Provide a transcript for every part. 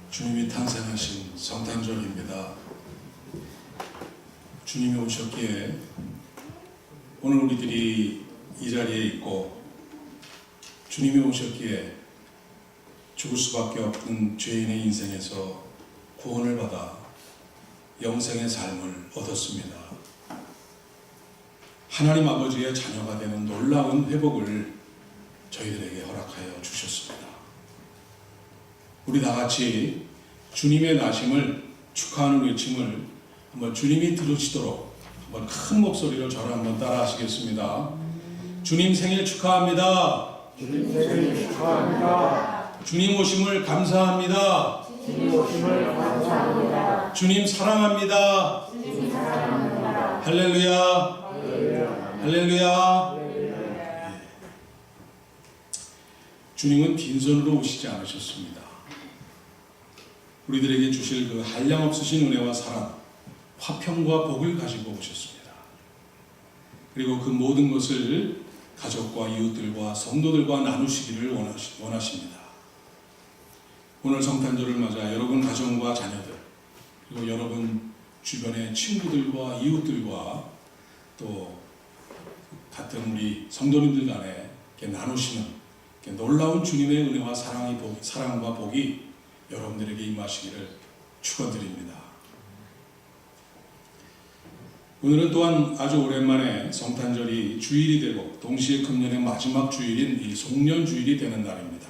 주님이 탄생하신 성탄절입니다. 주님이 오셨기에 오늘 우리들이 이 자리에 있고, 주님이 오셨기에 죽을 수밖에 없는 죄인의 인생에서 구원을 받아 영생의 삶을 얻었습니다. 하나님 아버지의 자녀가 되는 놀라운 회복을 저희들에게 허락하여 주셨습니다. 우리 다 같이 주님의 나심을 축하하는 외침을 한번 주님이 들으시도록 한번 큰 목소리로 저를 한번 따라 하시겠습니다. 주님 생일 축하합니다. 주님 생일 축하합니다. 주님 오심을 감사합니다. 주님 오심을 감사합니다. 주님 사랑합니다. 주님 사랑합니다. 할렐루야. 할렐루야. 할렐루야. 할렐루야. 주님은 빈손으로 오시지 않으셨습니다. 우리들에게 주실 그 한량없으신 은혜와 사랑, 화평과 복을 가지고 오셨습니다. 그리고 그 모든 것을 가족과 이웃들과 성도들과 나누시기를 원하십니다. 오늘 성탄절을 맞아 여러분 가정과 자녀들, 그리고 여러분 주변의 친구들과 이웃들과 또 같은 우리 성도님들 간에 이렇게 나누시는 이렇게 놀라운 주님의 은혜와 사랑과 복이 여러분들에게 임하시기를 축원드립니다. 오늘은 또한 아주 오랜만에 성탄절이 주일이 되고 동시에 금년의 마지막 주일인 이 송년주일이 되는 날입니다.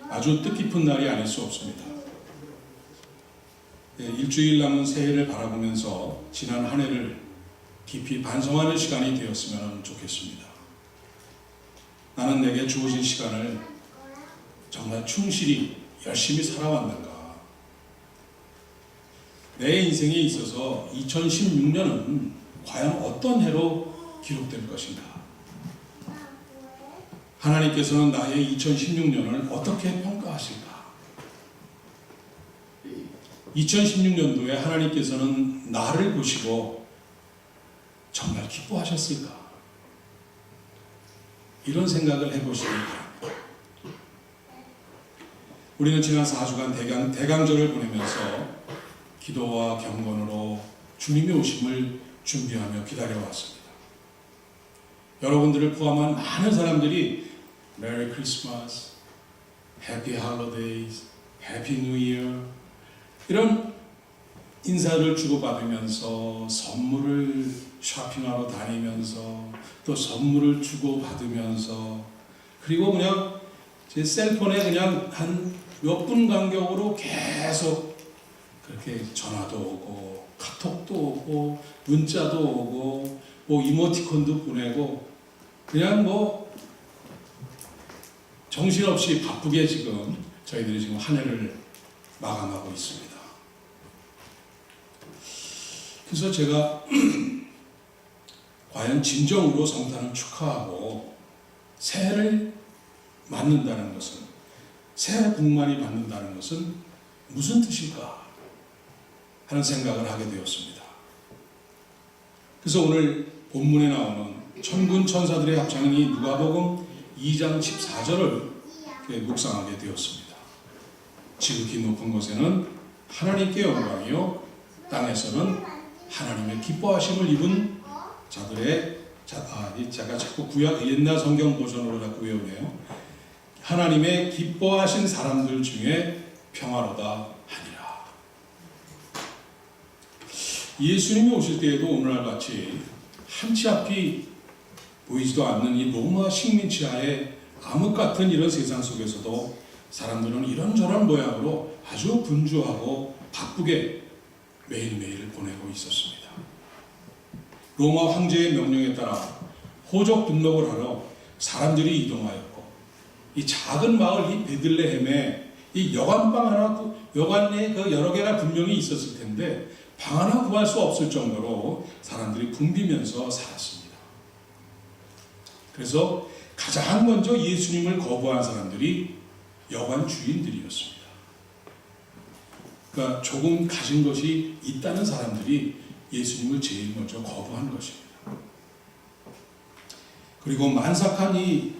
아주 뜻깊은 날이 아닐 수 없습니다. 일주일 남은 새해를 바라보면서 지난 한 해를 깊이 반성하는 시간이 되었으면 좋겠습니다. 나는 내게 주어진 시간을 정말 충실히 열심히 살아왔는가? 내 인생에 있어서 2016년은 과연 어떤 해로 기록될 것인가? 하나님께서는 나의 2016년을 어떻게 평가하실까? 2016년도에 하나님께서는 나를 보시고 정말 기뻐하셨을까? 이런 생각을 해보시기 바랍니다. 우리는 지난 4주간 대강절을 보내면서 기도와 경건으로 주님의 오심을 준비하며 기다려왔습니다. 여러분들을 포함한 많은 사람들이 메리 크리스마스, 해피 할로데이즈, 해피 뉴 이어 이런 인사를 주고받으면서 선물을 쇼핑하러 다니면서 또 선물을 주고받으면서 그리고 그냥 제 셀폰에 그냥 한 몇 분 간격으로 계속 그렇게 전화도 오고 카톡도 오고 문자도 오고 뭐 이모티콘도 보내고 그냥 뭐 정신없이 바쁘게 지금 저희들이 지금 한 해를 마감하고 있습니다. 그래서 제가 과연 진정으로 성탄을 축하하고 새해를 맞는다는 것은, 새해 복 많이 받는다는 것은 무슨 뜻일까 하는 생각을 하게 되었습니다. 그래서 오늘 본문에 나오는 천군 천사들의 합창이 누가복음 2장 14절을 묵상하게 되었습니다. 지극히 높은 곳에는 하나님께 영광이요 땅에서는 하나님의 기뻐하심을 입은 자들의 제가 자꾸 옛날 성경 버전으로 자꾸 외우네요. 하나님의 기뻐하신 사람들 중에 평화로다 하니라. 예수님이 오실 때에도 오늘날 같이 한치 앞이 보이지도 않는 이 로마 식민지하에 암흑 같은 이런 세상 속에서도 사람들은 이런저런 모양으로 아주 분주하고 바쁘게 매일매일을 보내고 있었습니다. 로마 황제의 명령에 따라 호적 등록을 하러 사람들이 이동하였고, 이 작은 마을 이 베들레헴에 이 여관방 하나, 여관에 그 여러 개가 분명히 있었을 텐데 방 하나 구할 수 없을 정도로 사람들이 붐비면서 살았습니다. 그래서 가장 먼저 예수님을 거부한 사람들이 여관 주인들이었습니다. 그러니까 조금 가진 것이 있다는 사람들이 예수님을 제일 먼저 거부한 것입니다. 그리고 만삭한 이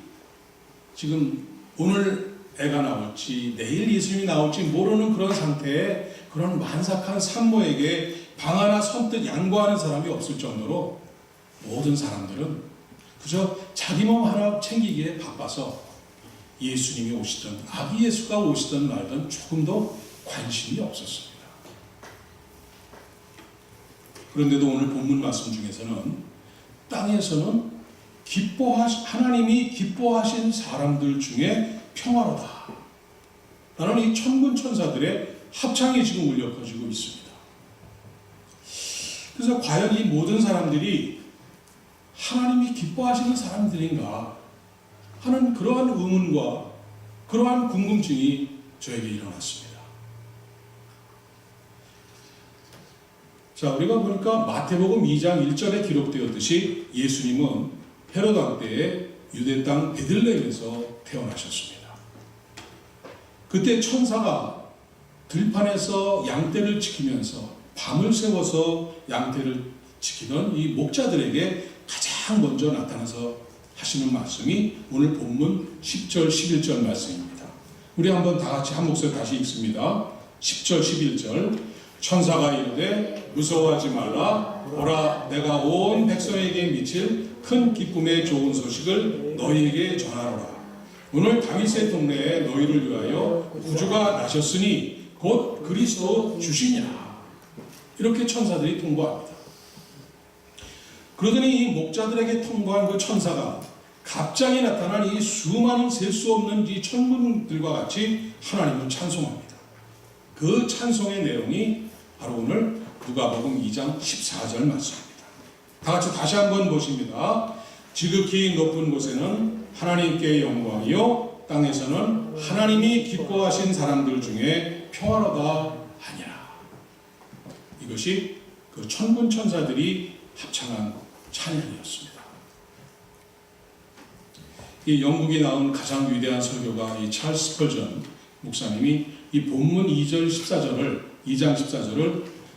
지금 오늘 애가 나올지 내일 예수님이 나올지 모르는 그런 상태에 그런 만삭한 산모에게 방 하나 선뜻 양보하는 사람이 없을 정도로 모든 사람들은 그저 자기 몸 하나 챙기기에 바빠서 예수님이 오시든 아기 예수가 오시든 말든 조금도 관심이 없었습니다. 그런데도 오늘 본문 말씀 중에서는 땅에서는 하나님이 기뻐하신 사람들 중에 평화로다 라는 이 천군 천사들의 합창이 지금 울려 퍼지고 있습니다. 그래서 과연 이 모든 사람들이 하나님이 기뻐하시는 사람들인가 하는 그러한 의문과 그러한 궁금증이 저에게 일어났습니다. 자, 우리가 보니까 마태복음 2장 1절에 기록되었듯이 예수님은 헤롯 왕 때에 유대 땅 베들레헴에서 태어나셨습니다. 그때 천사가 들판에서 양떼를 지키면서 밤을 새워서 양떼를 지키던 이 목자들에게 가장 먼저 나타나서 하시는 말씀이 오늘 본문 10절 11절 말씀입니다. 우리 한번 다 같이 한 목소리 다시 읽습니다. 10절 11절 천사가 이르되 무서워하지 말라. 보라, 내가 온 백성에게 미칠 큰 기쁨의 좋은 소식을 너희에게 전하노라. 오늘 다윗의 동네에 너희를 위하여 구주가 나셨으니 곧 그리스도 주시니라. 이렇게 천사들이 통보합니다. 그러더니 이 목자들에게 통보한 그 천사가 갑자기 나타난 이 수많은 셀 수 없는 이 천군들과 같이 하나님을 찬송합니다. 그 찬송의 내용이 바로 오늘 누가복음 2장 14절 말씀입니다. 다 같이 다시 한번 보십니다. 지극히 높은 곳에는 하나님께 영광이요 땅에서는 하나님이 기뻐하신 사람들 중에 평화로다 하니라. 이것이 그 천군 천사들이 합창한 찬양이었습니다. 이 영국이 낳은 가장 위대한 설교가 이 찰스 스펄전 목사님이 이 본문 2장 14절을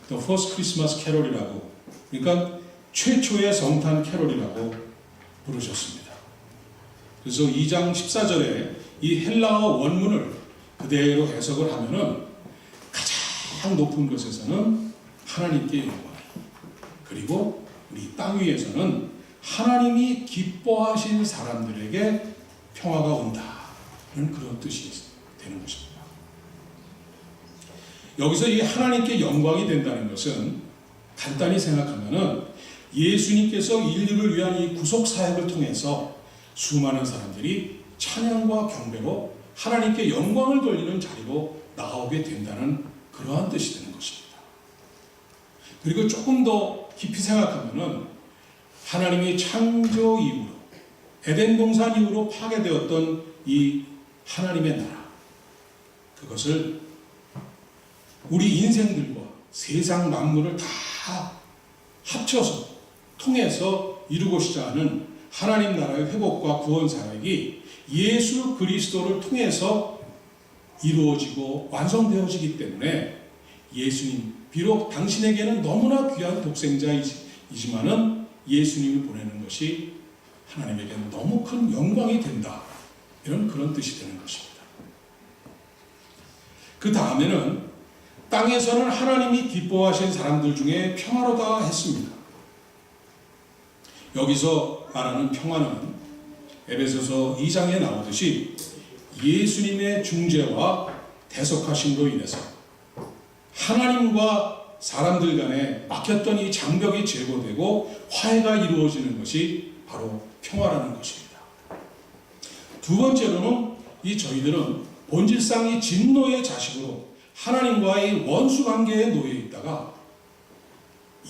The First Christmas Carol이라고, 그러니까 최초의 성탄 캐롤이라고 부르셨습니다. 그래서 2장 14절에 이 헬라어 원문을 그대로 해석을 하면은 가장 높은 곳에서는 하나님께 영광, 그리고 우리 땅 위에서는 하나님이 기뻐하신 사람들에게 평화가 온다는 그런 뜻이 되는 것입니다. 여기서 이 하나님께 영광이 된다는 것은 간단히 생각하면은 예수님께서 인류를 위한 이 구속 사역을 통해서 수많은 사람들이 찬양과 경배로 하나님께 영광을 돌리는 자리로 나오게 된다는 그러한 뜻이 되는 것입니다. 그리고 조금 더 깊이 생각하면은 하나님이 창조 이후로 에덴 동산 이후로 파괴되었던 이 하나님의 나라, 그것을 우리 인생들과 세상 만물을 다 합쳐서 통해서 이루고자 하는 하나님 나라의 회복과 구원 사역이 예수 그리스도를 통해서 이루어지고 완성되어지기 때문에 예수님, 비록 당신에게는 너무나 귀한 독생자이지만은 예수님을 보내는 것이 하나님에게는 너무 큰 영광이 된다, 이런 그런 뜻이 되는 것입니다. 그 다음에는 땅에서는 하나님이 기뻐하신 사람들 중에 평화로다 했습니다. 여기서 말하는 평화는 에베소서 2장에 나오듯이 예수님의 중재와 대속하심으로 인해서 하나님과 사람들 간에 막혔던 이 장벽이 제거되고 화해가 이루어지는 것이 바로 평화라는 것입니다. 두 번째로는 저희들은 본질상 이 진노의 자식으로 하나님과의 원수 관계에 놓여 있다가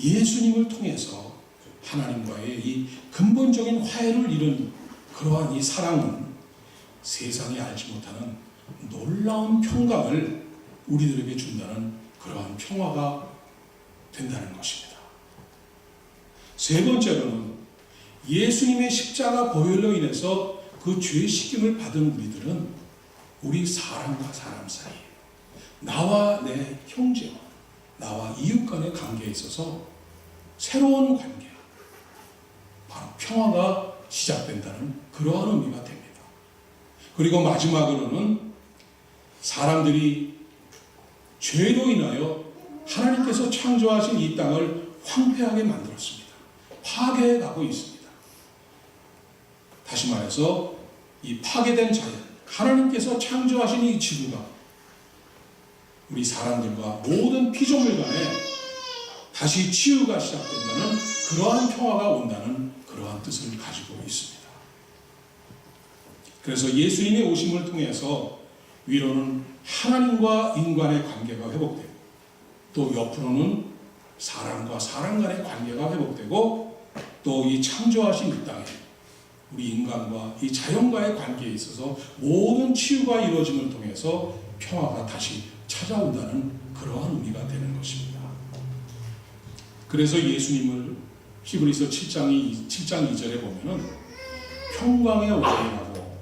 예수님을 통해서 하나님과의 이 근본적인 화해를 이룬 그러한 이 사랑은 세상이 알지 못하는 놀라운 평강을 우리들에게 준다는 그러한 평화가 된다는 것입니다. 세 번째로는 예수님의 십자가 보혈로 인해서 그 죄 식임을 받은 우리들은 우리 사람과 사람 사이, 나와 내 형제와 나와 이웃 간의 관계에 있어서 새로운 관계, 바로 평화가 시작된다는 그러한 의미가 됩니다. 그리고 마지막으로는 사람들이 죄로 인하여 하나님께서 창조하신 이 땅을 황폐하게 만들었습니다. 파괴해 가고 있습니다. 다시 말해서 이 파괴된 자연, 하나님께서 창조하신 이 지구가 우리 사람들과 모든 피조물 간에 다시 치유가 시작된다는 그러한 평화가 온다는 그러한 뜻을 가지고 있습니다. 그래서 예수님의 오심을 통해서 위로는 하나님과 인간의 관계가 회복되고 또 옆으로는 사람과 사람 간의 관계가 회복되고 또 이 창조하신 이 땅에 우리 인간과 이 자연과의 관계에 있어서 모든 치유가 이루어짐을 통해서 평화가 다시 찾아온다는 그러한 의미가 되는 것입니다. 그래서 예수님을 히브리서 7장 2절에 보면은 평강의 왕이라고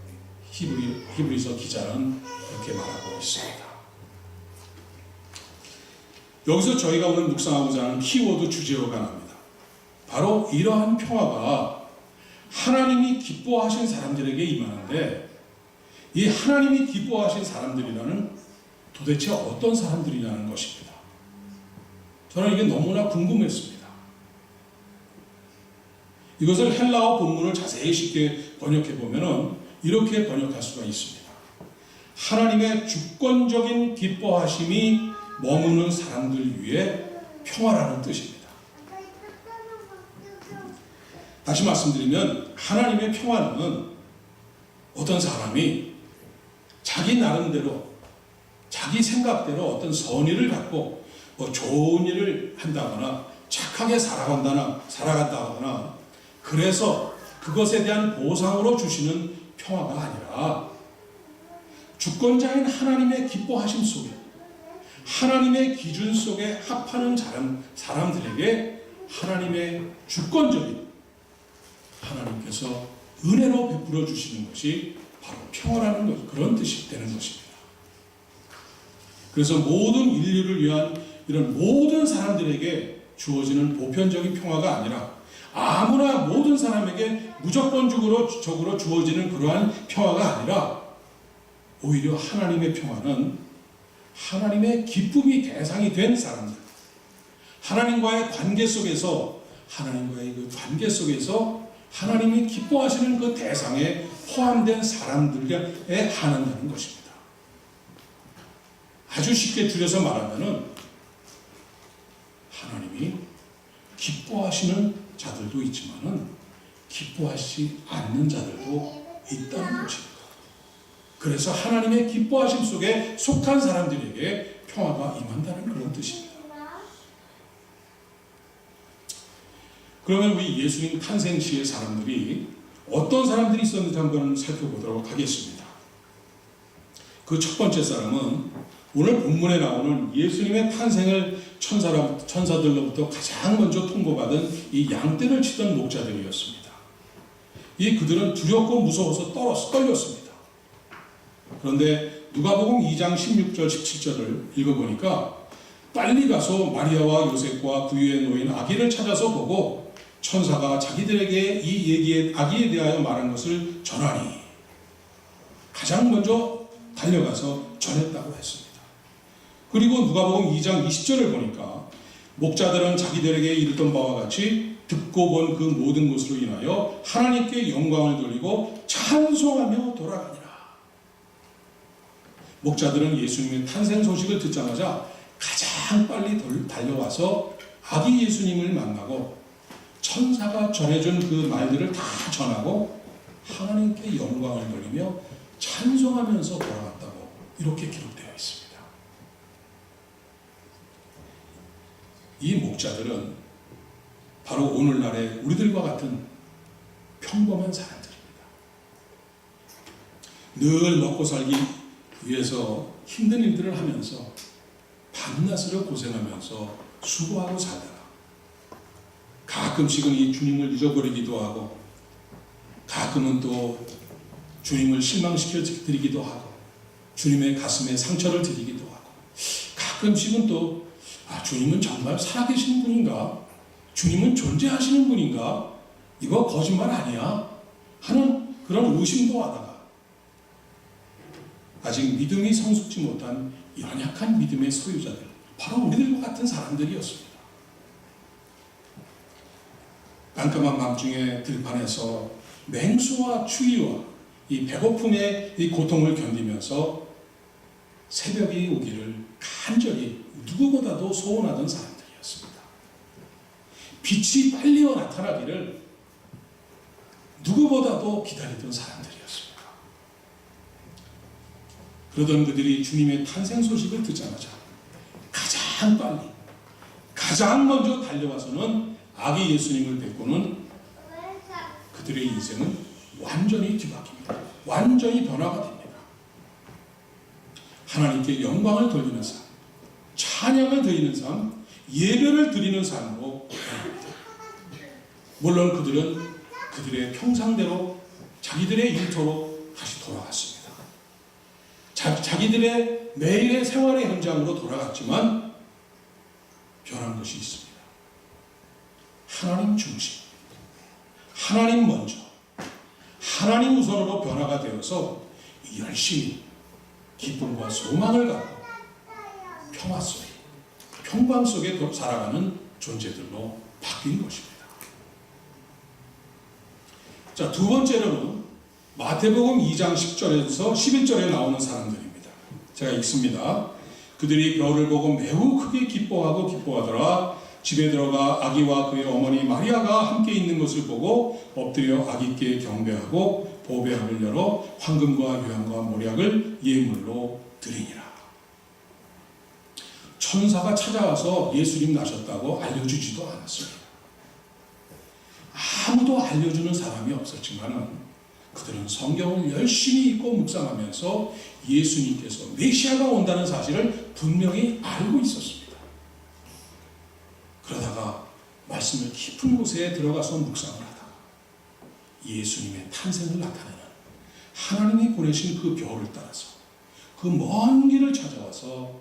히브리서 기자는 이렇게 말하고 있습니다. 여기서 저희가 오늘 묵상하고자 하는 키워드 주제어가 나옵니다. 바로 이러한 평화가 하나님이 기뻐하신 사람들에게 임하는데 이 하나님이 기뻐하신 사람들이라는 도대체 어떤 사람들이냐는 것입니다. 저는 이게 너무나 궁금했습니다. 이것을 헬라어 본문을 자세히 쉽게 번역해 보면은 이렇게 번역할 수가 있습니다. 하나님의 주권적인 기뻐하심이 머무는 사람들 위해 평화라는 뜻입니다. 다시 말씀드리면 하나님의 평화는 어떤 사람이 자기 나름대로 자기 생각대로 어떤 선의를 갖고 좋은 일을 한다거나 착하게 살아간다거나 그래서 그것에 대한 보상으로 주시는 평화가 아니라 주권자인 하나님의 기뻐하심 속에 하나님의 기준 속에 합하는 사람들에게 하나님의 주권적인 하나님께서 은혜로 베풀어 주시는 것이 바로 평화라는 것, 그런 뜻이 되는 것입니다. 그래서 모든 인류를 위한 이런 모든 사람들에게 주어지는 보편적인 평화가 아니라 아무나 모든 사람에게 무조건적으로 주어지는 그러한 평화가 아니라 오히려 하나님의 평화는 하나님의 기쁨이 대상이 된 사람들, 하나님과의 관계 속에서 하나님이 기뻐하시는 그 대상에 포함된 사람들에 한한다는 것입니다. 아주 쉽게 줄여서 말하면은 하나님이 기뻐하시는 자들도 있지만은 기뻐하지 않는 자들도 있다는 것입니다. 그래서 하나님의 기뻐하심 속에 속한 사람들에게 평화가 임한다는 그런 뜻입니다. 그러면 우리 예수님 탄생 시의 사람들이 어떤 사람들이 있었는지 한번 살펴보도록 하겠습니다. 그 첫 번째 사람은 오늘 본문에 나오는 예수님의 탄생을 천사들로부터 가장 먼저 통보받은 이 양떼를 치던 목자들이었습니다. 그들은 두렵고 무서워서 떨렸습니다. 그런데 누가복음 2장 16절 17절을 읽어보니까 빨리 가서 마리아와 요셉과 그 위에 놓인 아기를 찾아서 보고 천사가 자기들에게 이 아기에 대하여 말한 것을 전하니 가장 먼저 달려가서 전했다고 했습니다. 그리고 누가복음 2장 20절을 보니까 목자들은 자기들에게 이르던 바와 같이 듣고 본 그 모든 것으로 인하여 하나님께 영광을 돌리고 찬송하며 돌아가니라. 목자들은 예수님의 탄생 소식을 듣자마자 가장 빨리 달려와서 아기 예수님을 만나고 천사가 전해준 그 말들을 다 전하고 하나님께 영광을 돌리며 찬송하면서 돌아갔다고 이렇게 기록되어 있습니다. 이 목자들은 바로 오늘날의 우리들과 같은 평범한 사람들입니다. 늘 먹고 살기 위해서 힘든 일들을 하면서 밤낮으로 고생하면서 수고하고 살다가 가끔씩은 이 주님을 잊어버리기도 하고 가끔은 또 주님을 실망시켜 드리기도 하고 주님의 가슴에 상처를 드리기도 하고 가끔씩은 또 주님은 정말 살아계시는 분인가? 주님은 존재하시는 분인가? 이거 거짓말 아니야? 하는 그런 의심도 하다가 아직 믿음이 성숙지 못한 연약한 믿음의 소유자들, 바로 우리들과 같은 사람들이었습니다. 깜깜한 밤중에 들판에서 맹수와 추위와 이 배고픔의 이 고통을 견디면서 새벽이 오기를 간절히 누구보다도 소원하던 사람들이었습니다. 빛이 빨리 나타나기를 누구보다도 기다리던 사람들이었습니다. 그러던 그들이 주님의 탄생 소식을 듣자마자 가장 빨리, 가장 먼저 달려와서는 아기 예수님을 뵙고는 그들의 인생은 완전히 뒤바뀝니다. 완전히 변화가 됩니다. 하나님께 영광을 돌리는 삶, 찬양을 드리는 삶, 예배를 드리는 삶으로 변합니다. 물론 그들은 그들의 평상대로 자기들의 일터로 다시 돌아갔습니다. 자기들의 매일의 생활의 현장으로 돌아갔지만 변한 것이 있습니다. 하나님 중심, 하나님 먼저, 하나님 우선으로 변화가 되어서 열심히 기쁨과 소망을 갖고 평화 속에, 평강 속에 살아가는 존재들로 바뀐 것입니다. 자, 두 번째로는 마태복음 2장 10절에서 11절에 나오는 사람들입니다. 제가 읽습니다. 그들이 별을 보고 매우 크게 기뻐하더라. 집에 들어가 아기와 그의 어머니 마리아가 함께 있는 것을 보고 엎드려 아기께 경배하고 보배함을 열어 황금과 유향과 모략을 예물로 드리니라. 천사가 찾아와서 예수님 나셨다고 알려주지도 않았습니다. 아무도 알려주는 사람이 없었지만 그들은 성경을 열심히 읽고 묵상하면서 예수님께서 메시아가 온다는 사실을 분명히 알고 있었습니다. 그러다가 말씀을 깊은 곳에 들어가서 묵상을 하다가 예수님의 탄생을 나타내는 하나님이 보내신 그 별을 따라서 그 먼 길을 찾아와서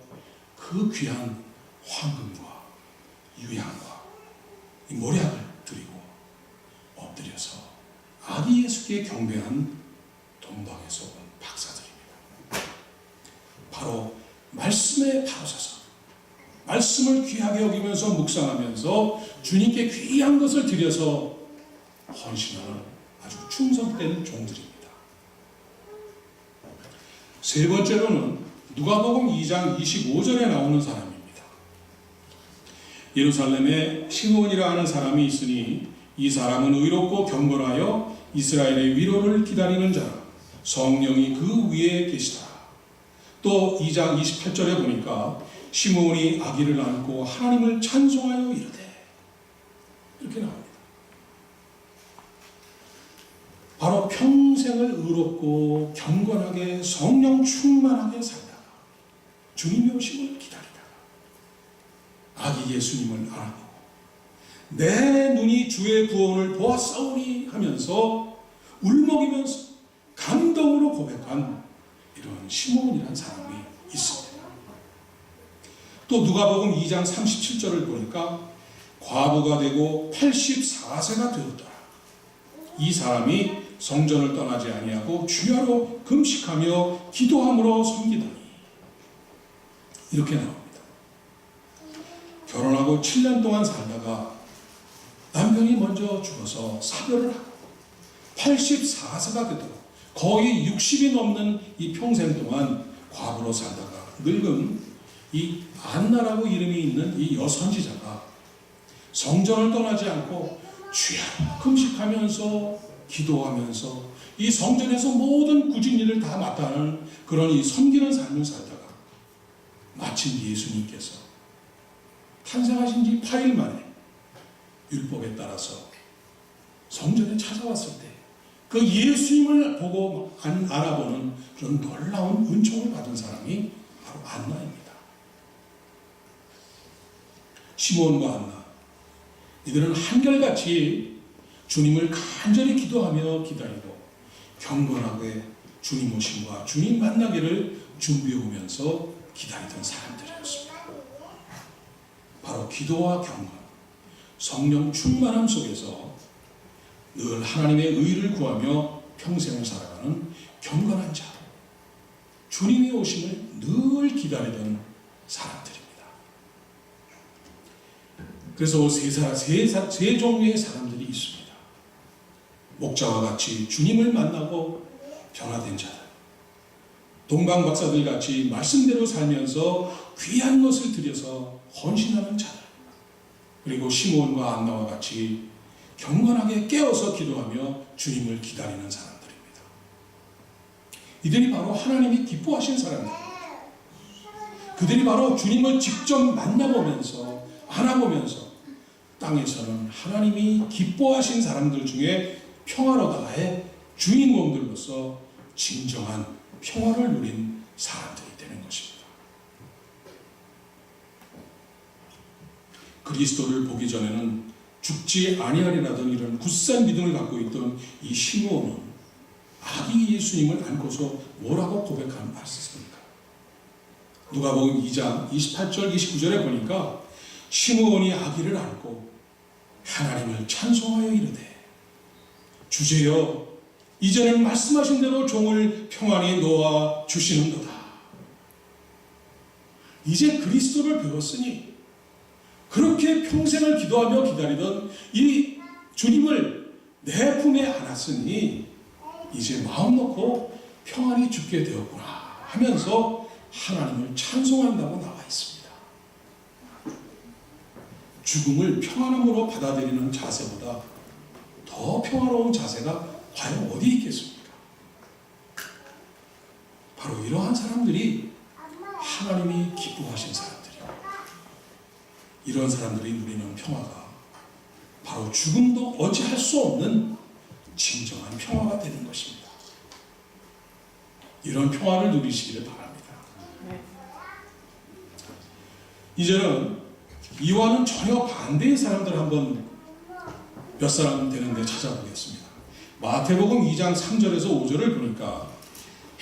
그 귀한 황금과 유향과 이 모략을 드리고 엎드려서 아기 예수께 경배한 동방에서 온 박사들입니다. 바로 말씀에 바로 서서 말씀을 귀하게 여기면서 묵상하면서 주님께 귀한 것을 드려서 헌신하는 아주 충성된 종들입니다. 세 번째로는 누가복음 2장 25절에 나오는 사람입니다. 예루살렘에 시므온이라 하는 사람이 있으니 이 사람은 의롭고 경건하여 이스라엘의 위로를 기다리는 자라. 성령이 그 위에 계시다. 또 2장 28절에 보니까 시므온이 아기를 안고 하나님을 찬송하여 이르되, 이렇게 나옵니다. 바로 평생을 의롭고 경건하게 성령 충만하게 살다가 주님의 오심을 기다리다가 아기 예수님을 알아보고 내 눈이 주의 구원을 보았사오니 하면서 울먹이면서 감동으로 고백한 이런 시므온이라는 사람이 있습니다. 또 누가복음 2장 37절을 보니까 과부가 되고 84세가 되었더라. 이 사람이 성전을 떠나지 아니하고 주야로 금식하며 기도함으로 섬기더니, 이렇게 나옵니다. 결혼하고 7년 동안 살다가 남편이 먼저 죽어서 사별을 하고 84세가 되도록 거의 60이 넘는 이 평생 동안 과부로 살다가 늙은 이 안나라고 이름이 있는 이 여선지자가 성전을 떠나지 않고 주야로 금식하면서 기도하면서 이 성전에서 모든 굳은 일을 다 맡아하는 그런 이 섬기는 삶을 살다가 마침 예수님께서 탄생하신 지 8일 만에 율법에 따라서 성전에 찾아왔을 때 그 예수님을 보고 알아보는 그런 놀라운 은총을 받은 사람이 바로 안나입니다. 시므온과 안나, 이들은 한결같이 주님을 간절히 기도하며 기다리고 경건하게 주님 오심과 주님 만나기를 준비해 오면서 기다리던 사람들이었습니다. 바로 기도와 경건, 성령 충만함 속에서 늘 하나님의 의를 구하며 평생을 살아가는 경건한 자, 주님의 오심을 늘 기다리던 사람들입니다. 그래서 세 종류의 사람들이 있습니다. 목자와 같이 주님을 만나고 변화된 자들, 동방 박사들 같이 말씀대로 살면서 귀한 것을 들여서 헌신하는 자들, 그리고 시므온과 안나와 같이 경건하게 깨어서 기도하며 주님을 기다리는 사람들입니다. 이들이 바로 하나님이 기뻐하신 사람들, 그들이 바로 주님을 직접 만나보면서 알아보면서 땅에서는 하나님이 기뻐하신 사람들 중에 평화로다의 주인공들로서 진정한 평화를 누린 사람들이 되는 것입니다. 그리스도를 보기 전에는 죽지 아니하리라던 이런 굳센 믿음을 갖고 있던 이 시므온은 아기 예수님을 안고서 뭐라고 고백하는 말씀입니까? 누가복음 2장 28절 29절에 보니까 시므온이 아기를 안고 하나님을 찬송하여 이르되 주제여 이제는 말씀하신 대로 종을 평안히 놓아 주시는도다. 이제 그리스도를 배웠으니 그렇게 평생을 기도하며 기다리던 이 주님을 내 품에 안았으니 이제 마음 놓고 평안히 죽게 되었구나 하면서 하나님을 찬송한다고 나와 있습니다. 죽음을 평안함으로 받아들이는 자세보다 더 평화로운 자세가 과연 어디 있겠습니까? 바로 이러한 사람들이 하나님이 기뻐하신 사람들이요. 이런 사람들이 누리는 평화가 바로 죽음도 어찌할 수 없는 진정한 평화가 되는 것입니다. 이런 평화를 누리시기를 바랍니다. 이제는 이와는 전혀 반대의 사람들 한번 몇 사람 되는데 찾아보겠습니다. 마태복음 2장 3절에서 5절을 보니까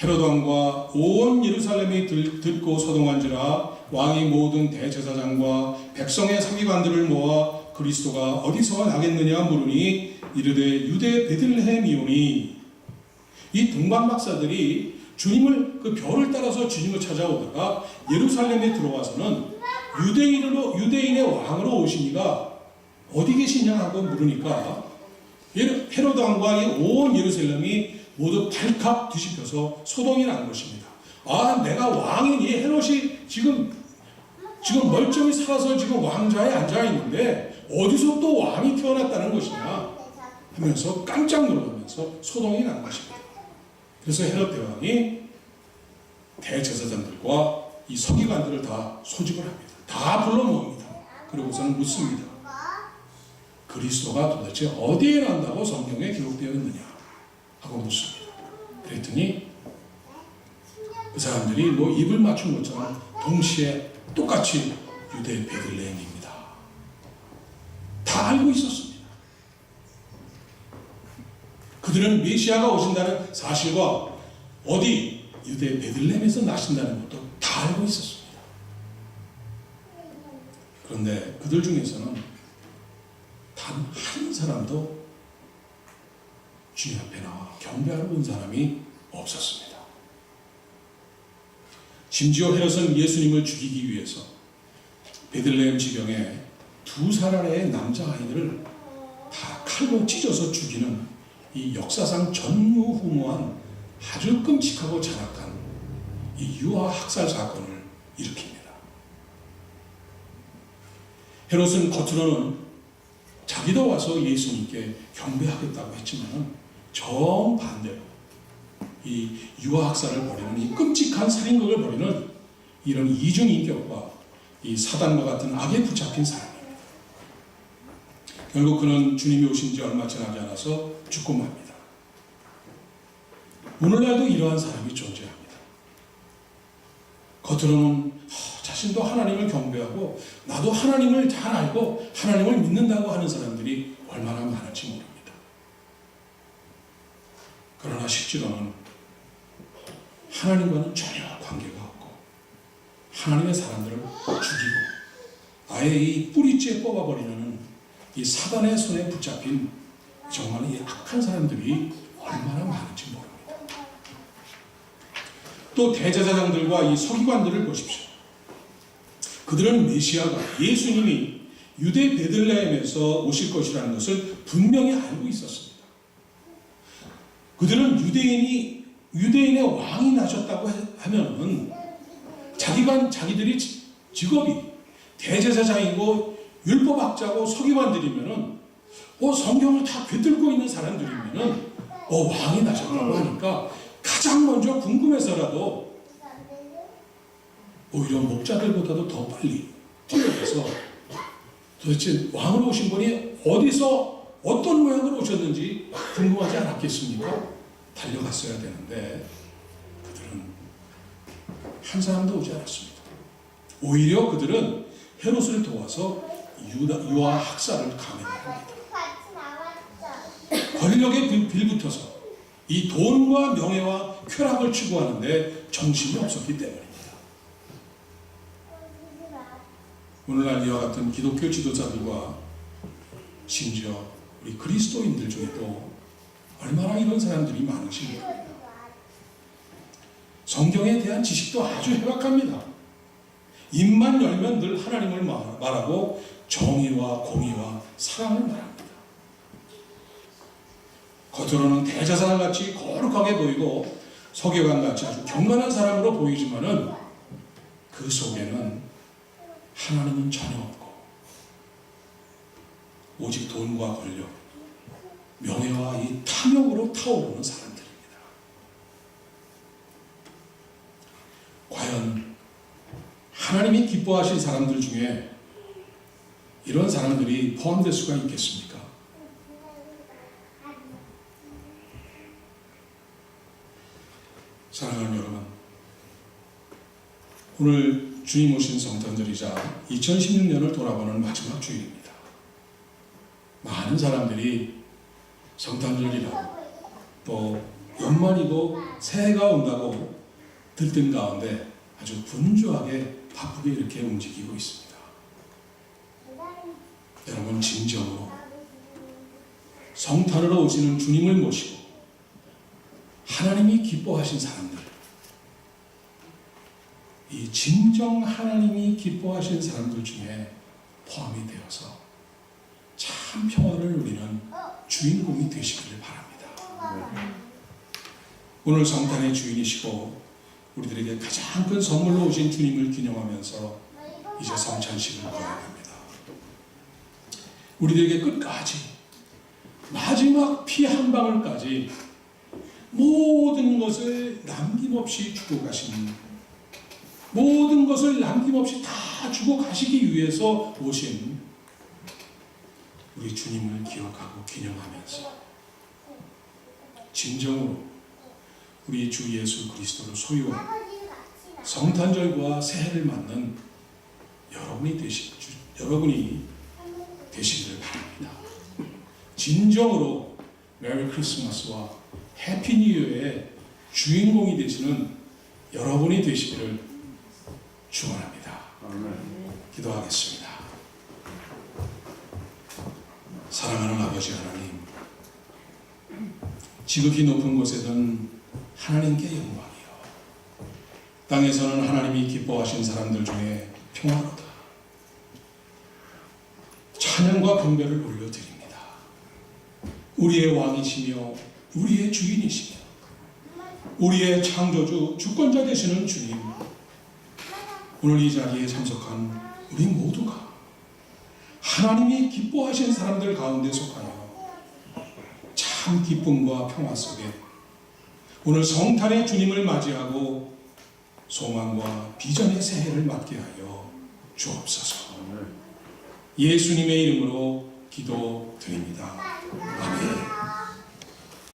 헤롯 왕과 온 예루살렘이 듣고 서동한지라 왕이 모든 대제사장과 백성의 서기관들을 모아 그리스도가 어디서 나겠느냐 물으니 이르되 유대 베들레헴이오니. 이 동방 박사들이 주님을 그 별을 따라서 주님을 찾아오다가 예루살렘에 들어와서는 유대인의 왕으로 오시니가 어디 계시냐 하고 물으니까 헤롯 왕과 온 예루살렘이 모두 발칵 뒤집혀서 소동이 난 것입니다. 아, 내가 왕이니 헤롯이 지금 멀쩡히 살아서 지금 왕좌에 앉아 있는데 어디서 또 왕이 태어났다는 것이냐 하면서 깜짝 놀라면서 소동이 난 것입니다. 그래서 헤롯 대왕이 대제사장들과 이 서기관들을 다 소집을 합니다. 다 불러 모읍니다. 그리고서는 묻습니다. 그리스도가 도대체 어디에 난다고 성경에 기록되어 있느냐 하고 묻습니다. 그랬더니 그 사람들이 뭐 입을 맞춘 것처럼 동시에 똑같이 유대 베들레헴입니다. 다 알고 있었습니다. 그들은 메시아가 오신다는 사실과 어디 유대 베들레헴에서 나신다는 것도 다 알고 있었습니다. 그런데 그들 중에서는 단 한 사람도 주님 앞에 나와 경배하러 온 사람이 없었습니다. 심지어 헤롯은 예수님을 죽이기 위해서 베들레헴 지경에 2살 아래의 남자아이들을 다 칼로 찢어서 죽이는 이 역사상 전무후무한 아주 끔찍하고 잔악한 이 유아 학살 사건을 일으킵니다. 헤롯은 겉으로는 자기도 와서 예수님께 경배하겠다고 했지만 정반대로 이 유아 학살을 벌이는 이 끔찍한 살인극을 벌이는 이런 이중인격과 이 사단과 같은 악에 붙잡힌 사람입니다. 결국 그는 주님이 오신 지 얼마 지나지 않아서 죽고 맙니다. 오늘날도 이러한 사람이 존재합니다. 겉으로는 자신도 하나님을 경배하고 나도 하나님을 잘 알고 하나님을 믿는다고 하는 사람들이 얼마나 많을지 모릅니다. 그러나 실제로는 하나님과는 전혀 관계가 없고 하나님의 사람들을 죽이고 아예 이 뿌리째 뽑아버리는 이 사단의 손에 붙잡힌 정말 이 악한 사람들이 얼마나 많은지 모릅니다. 또 대제사장들과 이 서기관들을 보십시오. 그들은 메시아가 예수님이 유대 베들레헴에서 오실 것이라는 것을 분명히 알고 있었습니다. 그들은 유대인의 왕이 나셨다고 하면은 자기들이 직업이 대제사장이고 율법학자고 서기관들이면은 성경을 다 꿰뚫고 있는 사람들이면은 왕이 나셨다고 하니까 가장 먼저 궁금해서라도 오히려 목자들보다도 더 빨리 뛰어가서 도대체 왕으로 오신 분이 어디서 어떤 모양으로 오셨는지 궁금하지 않았겠습니까? 달려갔어야 되는데 그들은 한 사람도 오지 않았습니다. 오히려 그들은 헤롯을 도와서 유아 학살을 감행합니다. 권력에 빌붙어서 이 돈과 명예와 쾌락을 추구하는데 정신이 없었기 때문입니다. 오늘날 이와 같은 기독교 지도자들과 심지어 우리 그리스도인들 중에도 얼마나 이런 사람들이 많으신가요? 성경에 대한 지식도 아주 해박합니다. 입만 열면 늘 하나님을 말하고 정의와 공의와 사랑을 말합니다. 겉으로는 대제사장같이 거룩하게 보이고 서기관같이 아주 경건한 사람으로 보이지만은 그 속에는 하나님은 전혀 없고 오직 돈과 권력, 명예와 이 탐욕으로 타오르는 사람들입니다. 과연 하나님이 기뻐하신 사람들 중에 이런 사람들이 포함될 수가 있겠습니까? 사랑하는 여러분, 오늘 주님 오신 성탄절이자 2016년을 돌아보는 마지막 주일입니다. 많은 사람들이 성탄절이라고 또 연말이고 새해가 온다고 들뜬 가운데 아주 분주하게 바쁘게 이렇게 움직이고 있습니다. 여러분, 진정으로 성탄으로 오시는 주님을 모시고 하나님이 기뻐하신 사람들, 이 진정 하나님이 기뻐하신 사람들 중에 포함이 되어서 참 평화를 누리는 주인공이 되시기를 바랍니다. 오늘 성탄의 주인이시고 우리들에게 가장 큰 선물로 오신 주님을 기념하면서 이제 성찬식을 거해야 합니다. 우리들에게 끝까지 마지막 피 한 방울까지 모든 것을 남김없이 주고 가시는, 모든 것을 남김없이 다 주고 가시기 위해서 오신 우리 주님을 기억하고 기념하면서 진정으로 우리 주 예수 그리스도를 소유하고 성탄절과 새해를 맞는 여러분이 되시기를 바랍니다. 진정으로 메리 크리스마스와 해피 뉴 이어의 주인공이 되시는 여러분이 되시기를 축원합니다. 기도하겠습니다. 사랑하는 아버지 하나님, 지극히 높은 곳에는 하나님께 영광이요, 땅에서는 하나님이 기뻐하신 사람들 중에 평화로다. 찬양과 경배를 올려드립니다. 우리의 왕이시며 우리의 주인이시며 우리의 창조주 주권자 되시는 주님, 오늘 이 자리에 참석한 우리 모두가 하나님이 기뻐하신 사람들 가운데 속하여 참 기쁨과 평화 속에 오늘 성탄의 주님을 맞이하고 소망과 비전의 새해를 맞게 하여 주옵소서. 예수님의 이름으로 기도드립니다. 아멘.